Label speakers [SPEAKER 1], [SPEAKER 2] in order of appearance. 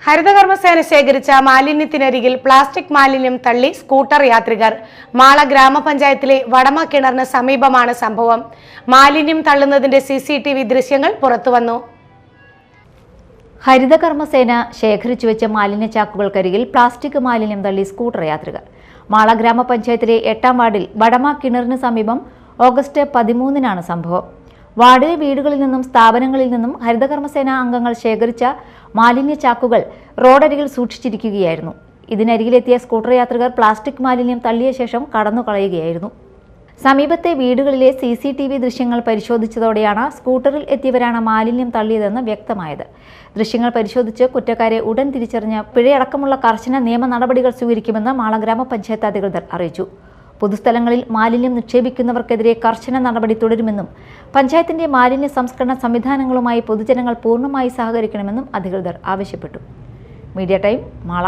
[SPEAKER 1] ഹരിതകർമ്മസേന ശേഖരിച്ച മാലിന്യത്തിനരികിൽ പ്ലാസ്റ്റിക് മാലിന്യം തള്ളി സ്കൂട്ടർ യാത്രികർ. മാള ഗ്രാമപഞ്ചായത്തിലെ വടമ കിണറിന് സമീപമാണ് സംഭവം. മാലിന്യം തള്ളുന്നതിന്റെ CCTV ദൃശ്യങ്ങൾ പുറത്തുവന്നു.
[SPEAKER 2] ഹരിതകർമ്മസേന ശേഖരിച്ചു വെച്ച മാലിന്യ ചാക്കുകൾക്കരികിൽ പ്ലാസ്റ്റിക് മാലിന്യം തള്ളി സ്കൂട്ടർ യാത്രികർ. മാള ഗ്രാമപഞ്ചായത്തിലെ 8ാം വാർഡിൽ വടമ കിണറിന് സമീപം ഓഗസ്റ്റ് 13-നാണ് സംഭവം. വാർഡിലെ വീടുകളിൽ നിന്നും സ്ഥാപനങ്ങളിൽ നിന്നും ഹരിതകർമ്മസേന അംഗങ്ങൾ ശേഖരിച്ച മാലിന്യ ചാക്കുകൾ റോഡരികിൽ സൂക്ഷിച്ചിരിക്കുകയായിരുന്നു. ഇതിനരികിലെത്തിയ സ്കൂട്ടർ യാത്രികർ പ്ലാസ്റ്റിക് മാലിന്യം തള്ളിയ ശേഷം കടന്നു കളയുകയായിരുന്നു. സമീപത്തെ വീടുകളിലെ CCTV ദൃശ്യങ്ങൾ പരിശോധിച്ചതോടെയാണ് സ്കൂട്ടറിൽ എത്തിയവരാണ് മാലിന്യം തള്ളിയതെന്ന് വ്യക്തമായത്. ദൃശ്യങ്ങൾ പരിശോധിച്ച് കുറ്റക്കാരെ ഉടൻ തിരിച്ചറിഞ്ഞ് പിഴയടക്കമുള്ള കർശന നിയമ നടപടികൾ സ്വീകരിക്കുമെന്ന് മാള ഗ്രാമപഞ്ചായത്ത് അധികൃതർ അറിയിച്ചു. പൊതുസ്ഥലങ്ങളിൽ മാലിന്യം നിക്ഷേപിക്കുന്നവർക്കെതിരെ കർശന നടപടി തുടരുമെന്നും പഞ്ചായത്തിന്റെ മാലിന്യ സംസ്കരണ സംവിധാനങ്ങളുമായി പൊതുജനങ്ങൾ പൂർണ്ണമായി സഹകരിക്കണമെന്നും അധികൃതർ ആവശ്യപ്പെട്ടു. Media time, Mala.